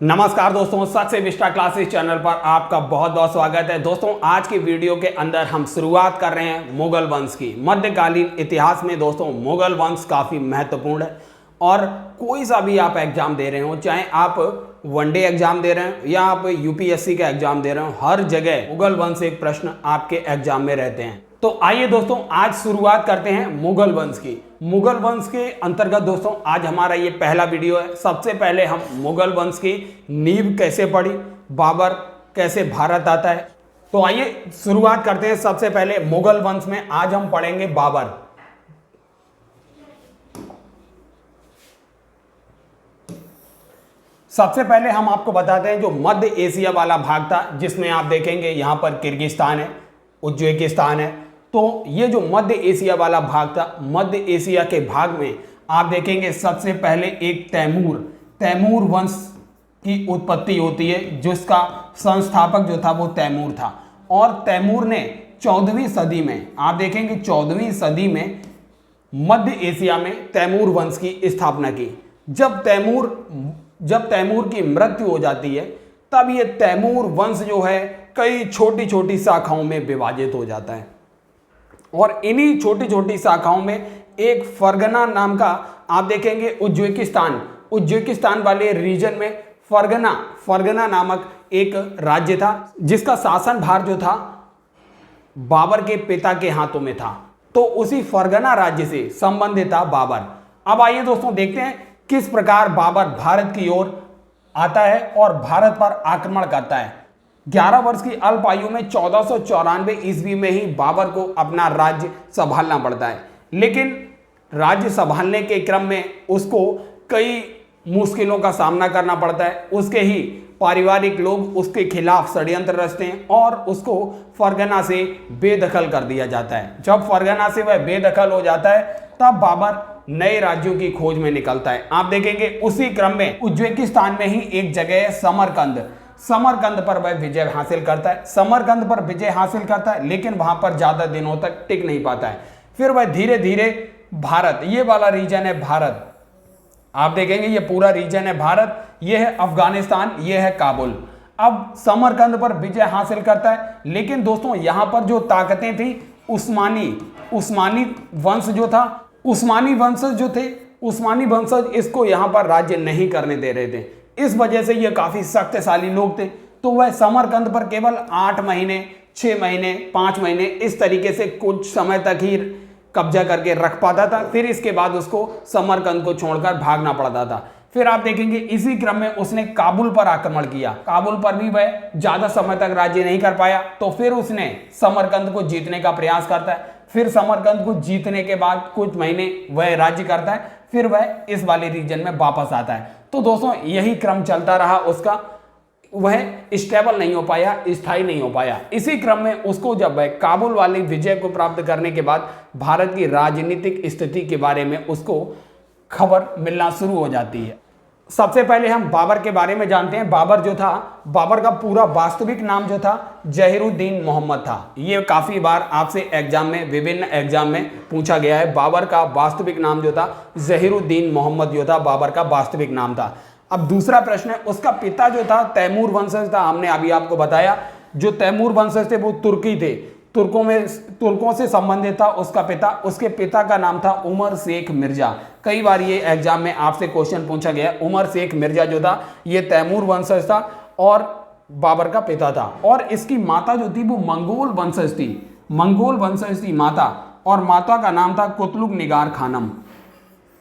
नमस्कार दोस्तों, success Vista classes channel पर आपका बहुत बहुत स्वागत है। दोस्तों आज की वीडियो के अंदर हम शुरुआत कर रहे हैं मुगल वंश की। मध्यकालीन इतिहास में दोस्तों मुगल वंश काफ़ी महत्वपूर्ण है और कोई सा भी आप एग्जाम दे रहे हो, चाहे आप वनडे एग्जाम दे रहे हो या आप यूपीएससी का एग्जाम दे रहे हो, हर जगह मुगल वंश एक प्रश्न आपके एग्जाम में रहते हैं। तो आइए दोस्तों आज शुरुआत करते हैं मुगल वंश की। मुगल वंश के अंतर्गत दोस्तों आज हमारा ये पहला वीडियो है। सबसे पहले हम मुगल वंश की नींव कैसे पड़ी, बाबर कैसे भारत आता है, तो आइए शुरुआत करते हैं। सबसे पहले मुगल वंश में आज हम पढ़ेंगे बाबर। सबसे पहले हम आपको बताते हैं जो मध्य एशिया वाला भाग था, जिसमें आप देखेंगे यहां पर किर्गिस्तान है, उज्बेकिस्तान है। तो ये जो मध्य एशिया वाला भाग था, मध्य एशिया के भाग में आप देखेंगे सबसे पहले एक तैमूर वंश की उत्पत्ति होती है, जिसका संस्थापक जो था वो तैमूर था। और तैमूर ने 14वीं सदी में, आप देखेंगे 14वीं सदी में मध्य एशिया में तैमूर वंश की स्थापना की। जब तैमूर की मृत्यु हो जाती है, तब ये तैमूर वंश जो है कई छोटी छोटी शाखाओं में विभाजित हो जाता है। और इन्हीं छोटी छोटी शाखाओं में एक फरगना नाम का, आप देखेंगे उज्बेकिस्तान वाले रीजन में फरगना नामक एक राज्य था, जिसका शासन भार जो था बाबर के पिता के हाथों में था। तो उसी फरगना राज्य से संबंधित था बाबर। अब आइए दोस्तों देखते हैं किस प्रकार बाबर भारत की ओर आता है और भारत पर आक्रमण करता है। 11 वर्ष की अल्प आयु में 1494 ईस्वी में ही बाबर को अपना राज्य संभालना पड़ता है। लेकिन राज्य संभालने के क्रम में उसको कई मुश्किलों का सामना करना पड़ता है। उसके ही पारिवारिक लोग उसके खिलाफ षड्यंत्र रचते हैं और उसको फरगना से बेदखल कर दिया जाता है। जब फरगना से वह बेदखल हो जाता है, तब बाबर नए राज्यों की खोज में निकलता है। आप देखेंगे उसी क्रम में उज्बेकिस्तान में ही एक जगह है समरकंद पर वह विजय हासिल करता है। लेकिन वहां पर ज्यादा दिनों तक टिक नहीं पाता है। फिर वह धीरे धीरे भारत, ये वाला रीजन है भारत, आप देखेंगे ये पूरा रीजन है भारत, ये है अफगानिस्तान, ये है काबुल। अब समरकंद पर विजय हासिल करता है। लेकिन दोस्तों यहां पर जो ताकतें थी, उस्मानी वंशज इसको यहां पर राज्य नहीं करने दे रहे थे। इस वजह से ये काफी शक्तिशाली लोग थे। तो वह समरकंद पर केवल 8 महीने, 6 महीने, 5 महीने इस तरीके से कुछ समय तक ही कब्जा करके रख पाता था। फिर इसके बाद उसको समरकंद को छोड़कर भागना पड़ता था। फिर आप देखेंगे इसी क्रम में उसने काबुल पर आक्रमण किया। काबुल पर भी वह ज्यादा समय तक राज्य नहीं कर पाया। तो फिर उसने समरकंद को जीतने का प्रयास करता है। फिर समरकंद को जीतने के बाद कुछ महीने वह राज्य करता है। फिर वह इस वाले रीजन में वापस आता है। तो दोस्तों यही क्रम चलता रहा उसका, वह स्टेबल नहीं हो पाया, स्थायी नहीं हो पाया। इसी क्रम में उसको जब वह काबुल वाली विजय को प्राप्त करने के बाद भारत की राजनीतिक स्थिति के बारे में उसको खबर मिलना शुरू हो जाती है। सबसे पहले हम बाबर के बारे में जानते हैं। बाबर का पूरा वास्तविक नाम जो था जहीरुद्दीन मोहम्मद था। ये काफी बार आपसे विभिन्न एग्जाम में पूछा गया है। बाबर का वास्तविक नाम जो था जहीरुद्दीन मोहम्मद जो था, बाबर का वास्तविक नाम था। अब दूसरा प्रश्न है, उसका पिता जो था तैमूर वंशज था। हमने अभी आपको बताया जो तैमूर वंशज थे वो तुर्की थे, तुर्कों से संबंधित था उसका पिता। उसके पिता का नाम था उमर शेख मिर्जा। कई बार ये एग्जाम में आपसे क्वेश्चन पूछा गया। उमर शेख मिर्जा जो था ये तैमूर वंशज था और बाबर का पिता था। और इसकी माता जो थी वो मंगोल वंशज थी माता, और माता का नाम था कुतलुक निगार खानम।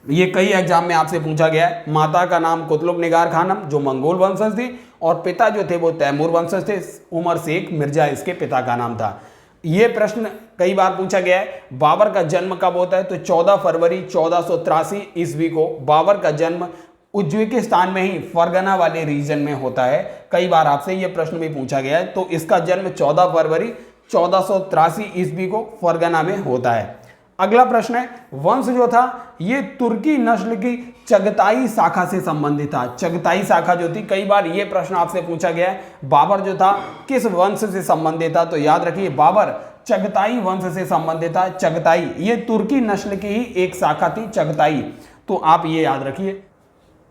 ये कई एग्जाम में आपसे पूछा गया है। माता का नाम कुतलुक निगार खानम जो मंगोल वंशज थी, और पिता जो थे वो तैमूर वंशज थे। उमर शेख मिर्जा इसके पिता का नाम था। ये प्रश्न कई बार पूछा गया है। बाबर का जन्म कब होता है, तो 14 फरवरी 1483 ईस्वी को बाबर का जन्म उज्बेकिस्तान में ही फरगना वाले रीजन में होता है। कई बार आपसे ये प्रश्न भी पूछा गया है। तो इसका जन्म 14 फरवरी 1483 ईस्वी को फरगना में होता है। अगला प्रश्न है, वंश जो था ये तुर्की नस्ल की चगताई शाखा से संबंधित था। चगताई शाखा जो थी, कई बार ये प्रश्न आपसे पूछा गया है, बाबर जो था किस वंश से संबंधित था, तो याद रखिए बाबर चगताई वंश से संबंधित था। चगताई ये तुर्की नस्ल की ही एक शाखा थी, चगताई, तो आप ये याद रखिए।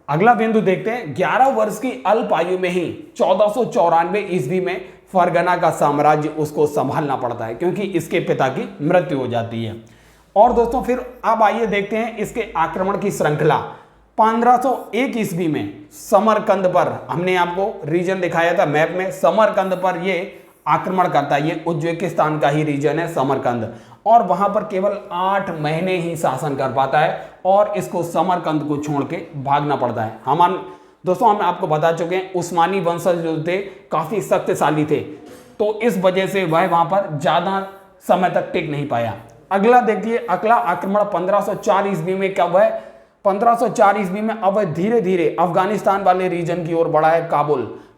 अगला बिंदु देखते हैं। 11 वर्ष की अल्प आयु में ही 1494 ईस्वी में फरगना का साम्राज्य उसको संभालना पड़ता है, क्योंकि इसके पिता की मृत्यु हो जाती है। और दोस्तों फिर अब आइए देखते हैं इसके आक्रमण की श्रृंखला। 1501 ईस्वी में समरकंद पर, हमने आपको रीजन दिखाया था मैप में, समरकंद पर ये आक्रमण करता है। ये उज्बेकिस्तान का ही रीजन है समरकंद, और वहां पर केवल 8 महीने ही शासन कर पाता है और इसको समरकंद को छोड़ के भागना पड़ता है। दोस्तों हम आपको बता चुके हैं उस्मानी वंशज जो थे काफी शक्तिशाली थे, तो इस वजह से वह वहां पर ज्यादा समय तक टिक नहीं पाया। अगला देखिए, अगला आक्रमण 1504 ईस्वी में कब है? 1504 ईस्वी में अब धीरे धीरे अफगानिस्तान वाले रीजन की ओर बढ़ा है।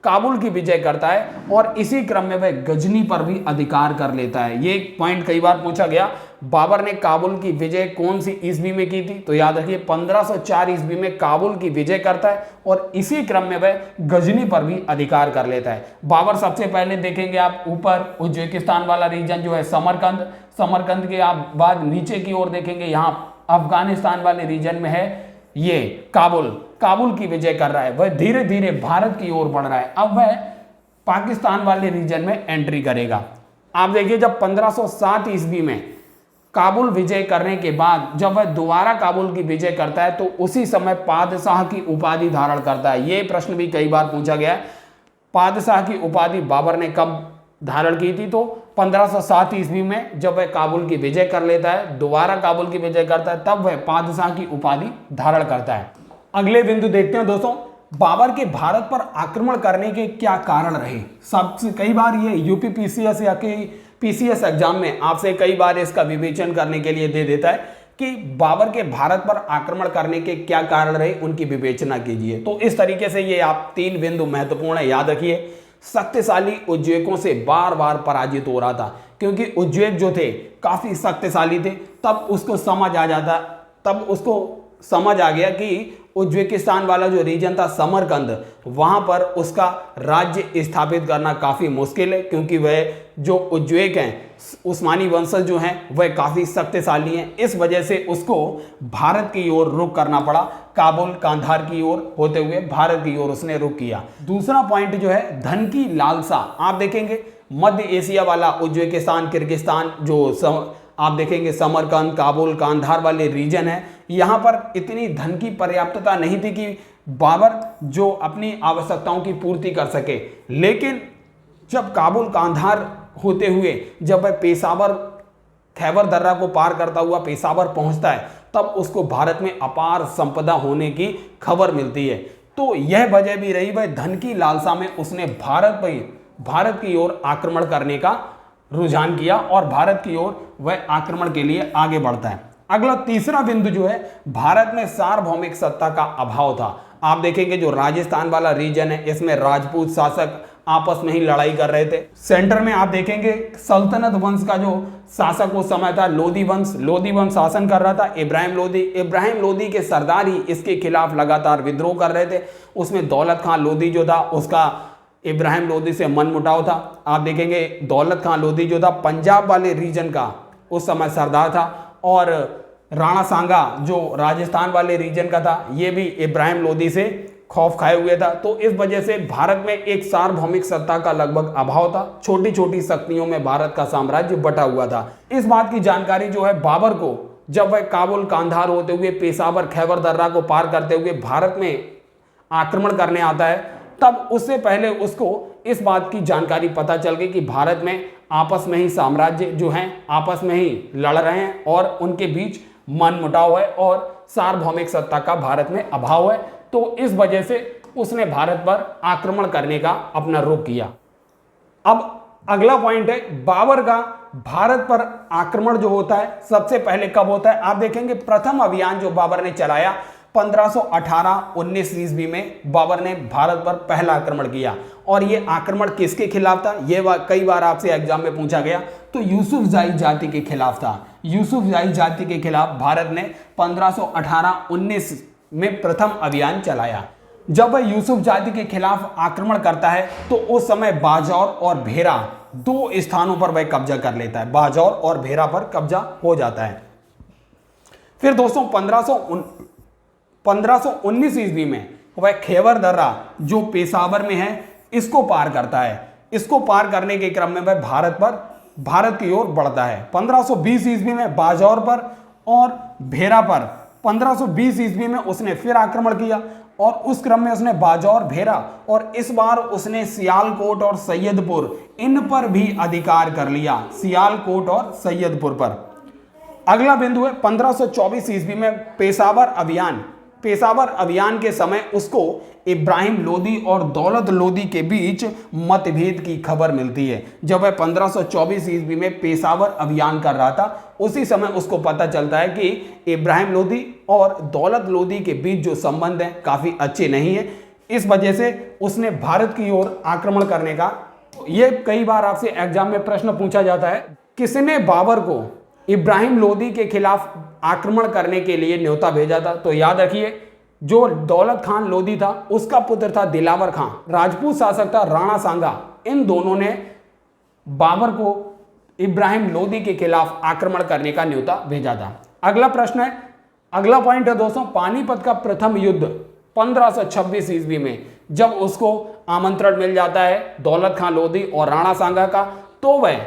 काबुल की विजय करता है और इसी क्रम में वह गजनी पर भी अधिकार कर लेता है। ये पॉइंट कई बार पूछा गया, बाबर ने काबुल की विजय कौन सी ईस्वी में की थी? तो याद रखिए 1504 ईस्वी में काबुल की विजय करता है और इसी क्रम में वह गजनी पर भी अधिकार कर लेता है। बाबर सबसे पहले देखेंगे आप ऊपर उज्बेकिस्तान वाला रीजन जो है समरकंद के आप बाद नीचे की ओर देखेंगे, यहाँ अफगानिस्तान वाले रीजन में है ये काबुल की विजय कर रहा है। वह धीरे धीरे भारत की ओर बढ़ रहा है। अब वह पाकिस्तान वाले रीजन में एंट्री करेगा। आप देखिए जब 1507 ईस्वी में काबुल विजय करने के बाद जब वह दोबारा काबुल की विजय करता है तो उसी समय पादशाह की उपाधि धारण करता है। यह प्रश्न भी कई बार पूछा गया है, पादशाह की उपाधि बाबर ने कब धारण की थी? तो 1507 ईस्वी में जब वह काबुल की विजय कर लेता है, दोबारा काबुल की विजय करता है, तब वह पादशाह की उपाधि धारण करता है। अगले बिंदु देखते हैं दोस्तों, बाबर के भारत पर आक्रमण करने के क्या कारण रहे? सबसे कई बार ये यूपी पीसीएस या कि पीसीएस एग्जाम में आपसे कई बार इसका विवेचन करने के लिए दे देता है कि बाबर के भारत पर आक्रमण करने के क्या कारण रहे, उनकी विवेचना कीजिए। तो इस तरीके से ये आप 3 बिंदु महत्वपूर्ण है, याद रखिए। शक्तिशाली उज्बेकों से बार बार पराजित हो रहा था, क्योंकि उज्बेक जो थे काफी शक्तिशाली थे। तब उसको समझ आ गया कि उज्बेकिस्तान वाला जो रीजन था समरकंद, वहां पर उसका राज्य स्थापित करना काफी मुश्किल है, क्योंकि वह जो उज्बेक हैं उस्मानी वंशज जो हैं वह काफी शक्तिशाली हैं। इस वजह से उसको भारत की ओर रुख करना पड़ा। काबुल कांधार की ओर होते हुए भारत की ओर उसने रुख किया। दूसरा पॉइंट जो है धन की लालसा। आप देखेंगे मध्य एशिया वाला उज्बेकिस्तान, किर्गिस्तान जो आप देखेंगे समरकंद, काबुल, कांधार वाले रीजन है, यहाँ पर इतनी धन की पर्याप्तता नहीं थी कि बाबर जो अपनी आवश्यकताओं की पूर्ति कर सके। लेकिन जब काबुल कांधार होते हुए जब वह पेशावर खैबर दर्रा को पार करता हुआ पेशावर पहुंचता है, तब उसको भारत में अपार संपदा होने की खबर मिलती है। तो यह वजह भी रही, वह धन की लालसा में उसने भारत की ओर आक्रमण करने का रुझान किया और भारत की ओर वह आक्रमण के लिए आगे बढ़ता है। अगला तीसरा बिंदु जो है, भारत में सार्वभौमिक सत्ता का अभाव था। आप देखेंगे जो राजस्थान वाला रीजन है, इसमें राजपूत शासक आपस में ही लड़ाई कर रहे थे। सेंटर में आप देखेंगे सल्तनत वंश का जो शासक उस समय था लोधी वंश शासन कर रहा था। इब्राहिम लोधी के सरदार ही इसके खिलाफ लगातार विद्रोह कर रहे थे। उसमें दौलत खां लोधी जो था उसका इब्राहिम लोधी से मनमुटाव था। आप देखेंगे दौलत खां लोधी जो था पंजाब वाले रीजन का उस समय सरदार था, और राणा सांगा जो राजस्थान वाले रीजन का था, ये भी इब्राहिम लोधी से खौफ खाए हुए था। तो इस वजह से भारत में एक सार्वभौमिक सत्ता का लगभग अभाव था। छोटी छोटी शक्तियों में भारत का साम्राज्य बटा हुआ था। इस बात की जानकारी जो है बाबर को जब वह काबुल कांधार होते हुए पेशावर खैबर दर्रा को पार करते हुए भारत में आक्रमण करने आता है, तब उससे पहले उसको इस बात की जानकारी पता चल गई कि भारत में आपस में ही साम्राज्य जो हैं आपस में ही लड़ रहे हैं और उनके बीच मनमुटाव है और सार्वभौमिक सत्ता का भारत में अभाव है। तो इस वजह से उसने भारत पर आक्रमण करने का अपना रुख किया। अब अगला पॉइंट है बाबर का भारत पर आक्रमण जो होता है सबसे पहले कब होता है? आप देखेंगे प्रथम अभियान जो बाबर ने चलाया 1518-19 ईस्वी में बाबर ने भारत पर पहला आक्रमण किया। और यह आक्रमण किसके खिलाफ था? यह कई बार आपसे एग्जाम में पूछा गया, तो यूसुफजाई जाति के खिलाफ था। यूसुफजाई जाति के खिलाफ भारत ने 1518-19 में प्रथम अभियान चलाया। जब वह यूसुफ जाति के खिलाफ आक्रमण करता है तो उस समय बाजौर और भेरा 2 स्थानों पर वह कब्जा कर लेता है। बाजौर और भेरा पर कब्जा हो जाता है। फिर दोस्तों 1519 ईस्वी में वह खैबर दर्रा जो पेशावर में है इसको पार करता है। इसको पार करने के क्रम में वह भारत की ओर बढ़ता है। 1520 ईस्वी में बाजौर पर और भेरा पर 1520 ईस्वी में उसने फिर आक्रमण किया और उस क्रम में उसने बाजौर, भेरा और इस बार उसने सियालकोट और सैयदपुर इन पर भी अधिकार कर लिया, सियालकोट और सैयदपुर पर। अगला बिंदु है 1524 ईस्वी में पेशावर अभियान। पेशावर अभियान के समय उसको इब्राहिम लोदी और दौलत लोदी के बीच मतभेद की खबर मिलती है। जब वह 1524 ईस्वी में पेशावर अभियान कर रहा था उसी समय उसको पता चलता है कि इब्राहिम लोदी और दौलत लोदी के बीच जो संबंध है काफी अच्छे नहीं है। इस वजह से उसने भारत की ओर आक्रमण करने का, ये कई बार आपसे एग्जाम में प्रश्न पूछा जाता है, किसने बाबर को इब्राहिम लोदी के खिलाफ आक्रमण करने के लिए न्योता भेजा था? तो याद रखिए जो दौलत खान लोदी था उसका पुत्र था दिलावर खान, राजपूत शासक था राणा सांगा। इन दोनों ने बाबर को इब्राहिम लोदी के खिलाफ आक्रमण करने का न्योता भेजा था। अगला प्रश्न है, अगला पॉइंट है दोस्तों, पानीपत का प्रथम युद्ध 1526 ईस्वी में जब उसको आमंत्रण मिल जाता है दौलत खान लोदी और राणा सांगा का, तो वह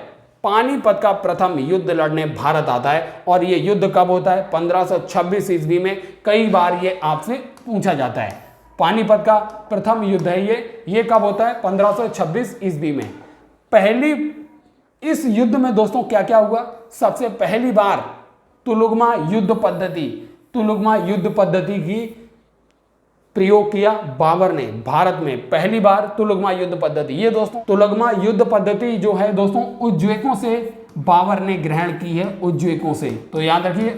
पानीपत का प्रथम युद्ध लड़ने भारत आता है। और यह युद्ध कब होता है? 1526 ईस्वी में। कई बार ये आपसे पूछा जाता है। पानीपत का प्रथम युद्ध है ये कब होता है? 1526 ईस्वी में। इस युद्ध में दोस्तों क्या क्या हुआ? सबसे पहली बार तुलुगमा युद्ध पद्धति की प्रयोग किया बाबर ने भारत में, पहली बार तुलुगमा युद्ध पद्धति। ये दोस्तों तुलुगमा युद्ध पद्धति जो है दोस्तों उज्बेकों से बाबर ने ग्रहण की है, उज्बेकों से। तो याद रखिए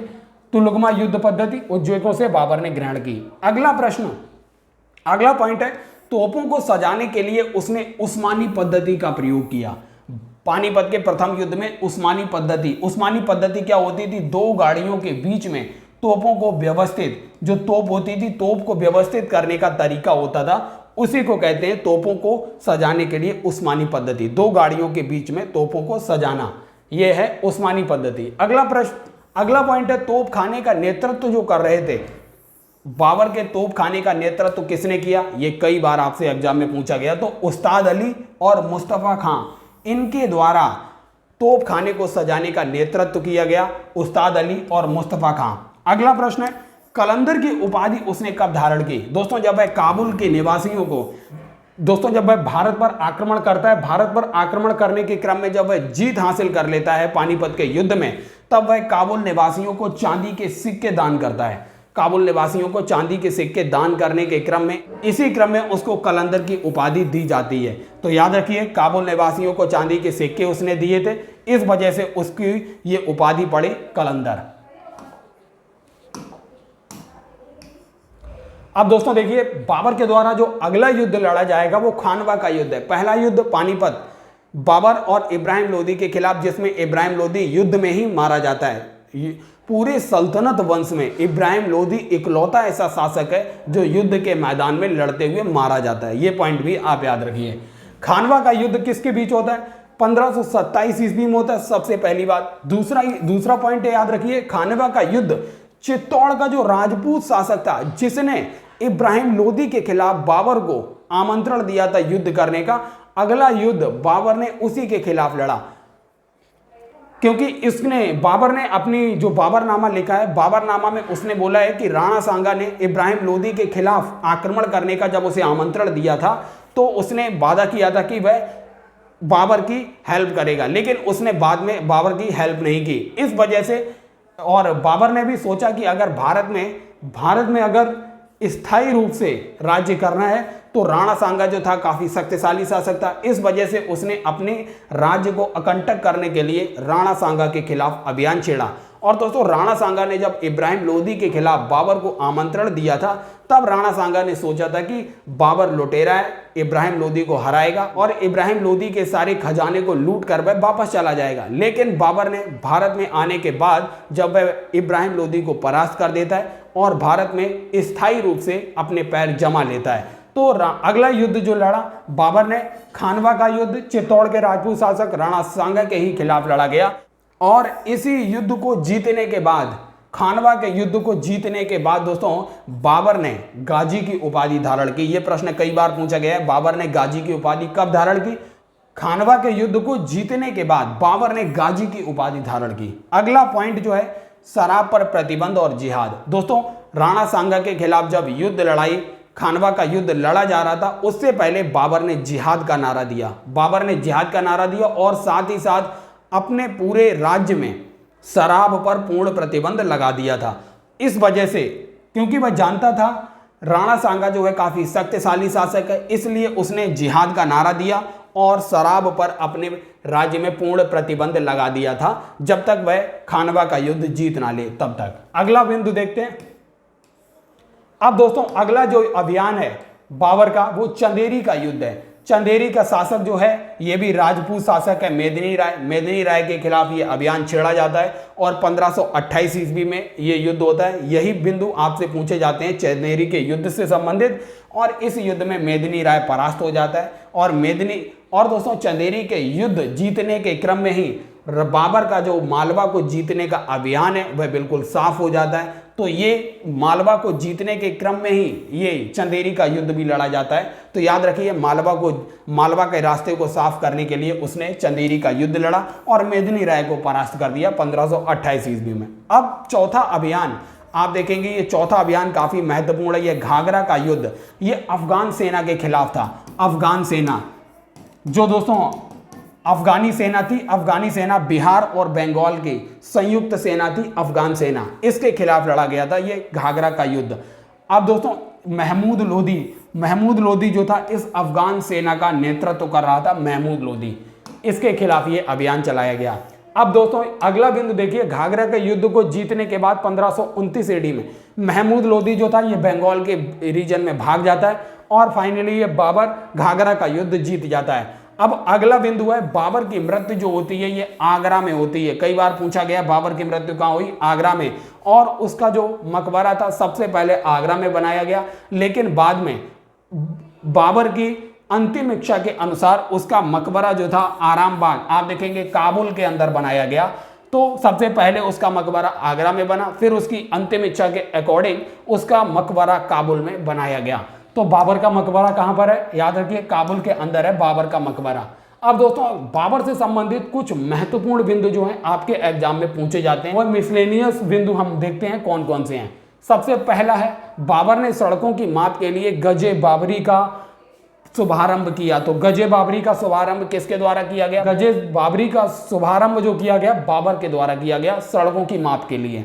तुलुगमा युद्ध पद्धति उज्बेकों से बाबर ने ग्रहण की। अगला प्रश्न, अगला पॉइंट है, तोपों को सजाने के लिए उसने उस्मानी पद्धति का प्रयोग किया। पानीपत के प्रथम युद्ध में उस्मानी पद्धति क्या होती थी? दो गाड़ियों के बीच में तोपों को व्यवस्थित, जो तोप होती थी तोप को व्यवस्थित करने का तरीका होता था, उसी को कहते हैं तोपों को सजाने के लिए उस्मानी पद्धति। दो गाड़ियों के बीच में तोपों को सजाना, यह है उस्मानी पद्धति। अगला प्रश्न, अगला पॉइंट है, तोप खाने का नेतृत्व जो कर रहे थे बाबर के तोप खाने का नेतृत्व किसने किया? ये कई बार आपसे एग्जाम में पूछा गया। तो उस्ताद अली और मुस्तफा खां, इनके द्वारा तोप खाने को सजाने का नेतृत्व किया गया, उस्ताद अली और मुस्तफा खां। अगला प्रश्न है, कलंदर की उपाधि उसने कब धारण की? दोस्तों जब वह काबुल के निवासियों को, दोस्तों जब वह भारत पर आक्रमण करता है, भारत पर आक्रमण करने के क्रम में जब वह जीत हासिल कर लेता है पानीपत के युद्ध में, तब वह काबुल निवासियों को चांदी के सिक्के दान करता है। काबुल निवासियों को चांदी के सिक्के दान करने के क्रम में, इसी क्रम में उसको कलंदर की उपाधि दी जाती है। तो याद रखिए काबुल निवासियों को चांदी के सिक्के उसने दिए थे, इस वजह से उसकी ये उपाधि पड़ी कलंदर। अब दोस्तों देखिए बाबर के द्वारा जो अगला युद्ध लड़ा जाएगा वो खानवा का युद्ध है। पहला युद्ध पानीपत बाबर और इब्राहिम लोदी के खिलाफ, जिसमें इब्राहिम लोदी युद्ध में ही मारा जाता है। पूरे सल्तनत वंश में इब्राहिम लोदी इकलौता ऐसा शासक है जो युद्ध के मैदान में लड़ते हुए मारा जाता है। ये पॉइंट भी आप याद रखिए। खानवा का युद्ध किसके बीच होता है? 1527 ईस्वी में होता है, सबसे पहली बात। दूसरा पॉइंट याद रखिए, खानवा का युद्ध चित्तौड़ का जो राजपूत शासक था जिसने इब्राहिम लोदी के खिलाफ बाबर को आमंत्रण दिया था युद्ध करने का, अगला युद्ध बाबर ने उसी के खिलाफ लड़ा, क्योंकि बाबर ने अपनी जो बाबरनामा लिखा है, बाबरनामा में उसने बोला है कि राणा सांगा ने इब्राहिम लोदी के खिलाफ आक्रमण करने का जब उसे आमंत्रण दिया था तो उसने वादा किया था कि वह बाबर की हेल्प करेगा, लेकिन उसने बाद में बाबर की हेल्प नहीं की। इस वजह से, और बाबर ने भी सोचा कि अगर भारत में अगर स्थायी रूप से राज्य करना है तो राणा सांगा जो था काफी शक्तिशाली शासक था, इस वजह से उसने अपने राज्य को अकंटक करने के लिए राणा सांगा के खिलाफ अभियान छेड़ा। और दोस्तों राणा सांगा ने जब इब्राहिम लोदी के खिलाफ बाबर को आमंत्रण दिया था, तब राणा सांगा ने सोचा था कि बाबर लुटेरा है, इब्राहिम लोदी को हराएगा और इब्राहिम लोदी के सारे खजाने को लूट कर वह वापस चला जाएगा। लेकिन बाबर ने भारत में आने के बाद जब वह इब्राहिम लोदी को परास्त कर देता है और भारत में स्थायी रूप से अपने पैर जमा लेता है, तो अगला युद्ध जो लड़ा बाबर ने, खानवा का युद्ध चित्तौड़ के राजपूत शासक राणा सांगा के ही खिलाफ लड़ा गया। और इसी युद्ध को जीतने के बाद खानवा के युद्ध को जीतने के बाद दोस्तों बाबर ने गाजी की उपाधि धारण की। यह प्रश्न कई बार पूछा गया है, बाबर ने गाजी की उपाधि कब धारण की? खानवा के युद्ध को जीतने के बाद बाबर ने गाजी की उपाधि धारण की। अगला पॉइंट जो है शराब पर प्रतिबंध और जिहाद। दोस्तों राणा सांगा के खिलाफ जब युद्ध लड़ाई खानवा का युद्ध लड़ा जा रहा था, उससे पहले बाबर ने जिहाद का नारा दिया। बाबर ने जिहाद का नारा दिया और साथ ही साथ अपने पूरे राज्य में शराब पर पूर्ण प्रतिबंध लगा दिया था। इस वजह से, क्योंकि वह जानता था राणा सांगा जो है काफी शक्तिशाली शासक है, इसलिए उसने जिहाद का नारा दिया और शराब पर अपने राज्य में पूर्ण प्रतिबंध लगा दिया था, जब तक वह खानवा का युद्ध जीत ना ले तब तक। अगला बिंदु देखते हैं। अब दोस्तों अगला जो अभियान है बाबर का, वो चंदेरी का युद्ध है। चंदेरी का शासक जो है ये भी राजपूत शासक है, मेदिनी राय। मेदिनी राय के खिलाफ ये अभियान छेड़ा जाता है और 1528 ईस्वी में ये युद्ध होता है। यही बिंदु आपसे पूछे जाते हैं चंदेरी के युद्ध से संबंधित, और इस युद्ध में मेदिनी राय परास्त हो जाता है। और दोस्तों चंदेरी के युद्ध जीतने के क्रम में ही बाबर का जो मालवा को जीतने का अभियान है वह बिल्कुल साफ हो जाता है। तो ये मालवा को जीतने के क्रम में ही ये चंदेरी का युद्ध भी लड़ा जाता है। तो याद रखिए मालवा के रास्ते को साफ करने के लिए उसने चंदेरी का युद्ध लड़ा और मेदिनी राय को परास्त कर दिया 1528 ईस्वी में। अब चौथा अभियान आप देखेंगे, ये चौथा अभियान काफी महत्वपूर्ण है। ये घाघरा का युद्ध, ये अफगान सेना के खिलाफ था। अफगान सेना जो दोस्तों अफगानी सेना थी, अफगानी सेना बिहार और बंगाल की संयुक्त सेना थी अफगान सेना, इसके खिलाफ लड़ा गया था ये घाघरा का युद्ध। अब दोस्तों महमूद लोदी जो था इस अफगान सेना का नेतृत्व कर रहा था। महमूद लोदी, इसके खिलाफ ये अभियान चलाया गया। अब दोस्तों अगला बिंदु देखिए, घाघरा के युद्ध को जीतने के बाद 1529 ईडी में महमूद लोदी जो था ये बंगाल के रीजन में भाग जाता है और फाइनली ये बाबर घाघरा का युद्ध जीत जाता है। अब अगला बिंदु है बाबर की मृत्यु जो होती है ये आगरा में होती है। कई बार पूछा गया बाबर की मृत्यु कहाँ हुई? आगरा में। और उसका जो मकबरा था सबसे पहले आगरा में बनाया गया, लेकिन बाद में बाबर की अंतिम इच्छा के अनुसार उसका मकबरा जो था आराम बाग, आप देखेंगे काबुल के अंदर बनाया गया। तो सबसे पहले उसका मकबरा आगरा में बना, फिर उसकी अंतिम इच्छा के अकॉर्डिंग उसका मकबरा काबुल में बनाया गया। तो बाबर का मकबरा कहां पर है? याद रखिए काबुल के अंदर है बाबर का मकबरा। अब दोस्तों बाबर से संबंधित कुछ महत्वपूर्ण बिंदु जो हैं आपके एग्जाम में पूछे जाते हैं, वो मिसलेनियस बिंदु हम देखते हैं कौन कौन से हैं। सबसे पहला है बाबर ने सड़कों की माप के लिए गजे बाबरी का शुभारंभ किया। तो गजे बाबरी का शुभारंभ किसके द्वारा किया गया? गजे बाबरी का शुभारंभ जो किया गया बाबर के द्वारा किया गया सड़कों की माप के लिए।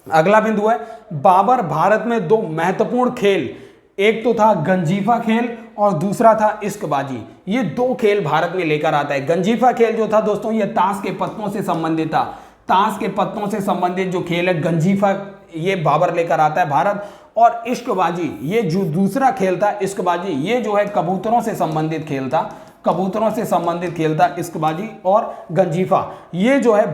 अगला बिंदु है बाबर भारत में दो महत्वपूर्ण खेल, एक तो था गंजीफा खेल और दूसरा था इश्कबाजी। ये दो खेल भारत में लेकर आता है। गंजीफा खेल जो था दोस्तों ये ताश के पत्तों से संबंधित था। ताश के पत्तों से संबंधित जो खेल है गंजीफा, ये बाबर लेकर आता है भारत। और इश्कबाजी, ये जो दूसरा खेल था इश्कबाजी, ये जो है कबूतरों से संबंधित खेल था। कबूतरों से संबंधित खेल था इश्कबाजी और गंजीफा। ये जो है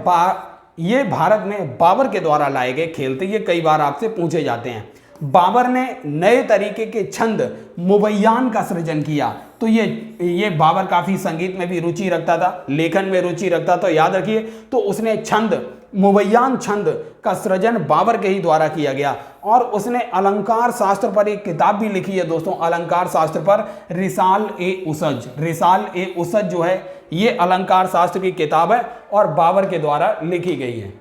ये भारत में बाबर के द्वारा लाए गए खेल थे। ये कई बार आपसे पूछे जाते हैं। बाबर ने नए तरीके के छंद मुबैयान का सृजन किया। तो ये बाबर काफी संगीत में भी रुचि रखता था, लेखन में रुचि रखता। तो याद रखिए, तो उसने छंद मुबैयान छंद का सृजन बाबर के ही द्वारा किया गया। और उसने अलंकार शास्त्र पर एक किताब भी लिखी है दोस्तों, अलंकार शास्त्र पर रिसाल ए उसज। रिसाल ए उसज जो है ये अलंकार शास्त्र की किताब है और बाबर के द्वारा लिखी गई है।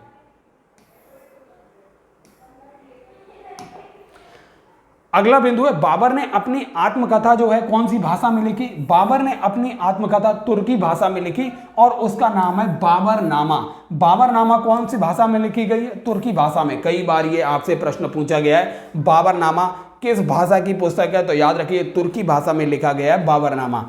अगला बिंदु है बाबर ने अपनी आत्मकथा जो है कौन सी भाषा में लिखी? बाबर ने अपनी आत्मकथा तुर्की भाषा में लिखी और उसका नाम है बाबरनामा। बाबरनामा कौन सी भाषा में लिखी गई है? तुर्की भाषा में। कई बार ये आपसे प्रश्न पूछा गया है बाबरनामा किस भाषा की पुस्तक है? तो याद रखिए तुर्की भाषा में लिखा गया है बाबरनामा।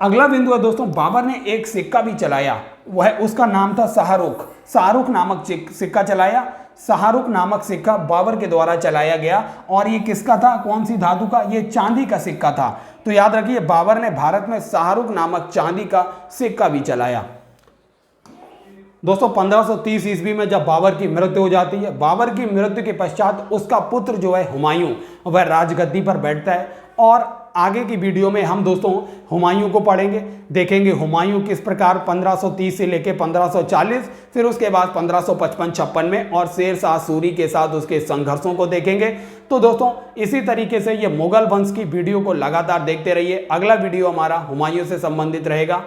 अगला बिंदु है दोस्तों बाबर ने एक सिक्का भी चलाया, वह उसका नाम था शाहरुख। शाहरुख नामक सिक्का चलाया। शाहरुख नामक सिक्का बाबर के द्वारा चलाया गया और ये किसका था? कौन सी धातु का? ये चांदी का सिक्का था। तो याद रखिए बाबर ने भारत में शाहरुख नामक चांदी का सिक्का भी चलाया। दोस्तों 1530 ईस्वी में जब बाबर की मृत्यु हो जाती है, बाबर की मृत्यु के पश्चात उसका पुत्र जो है हुमायूं वह राजगद्दी पर बैठता है और आगे की वीडियो में हम दोस्तों हुमायूं को पढ़ेंगे, देखेंगे हुमायूं किस प्रकार 1530 से लेकर 1540, फिर उसके बाद 1555-56 में और शेर शाह सूरी के साथ उसके संघर्षों को देखेंगे। तो दोस्तों इसी तरीके से ये मुगल वंश की वीडियो को लगातार देखते रहिए। अगला वीडियो हमारा हुमायूं से संबंधित रहेगा।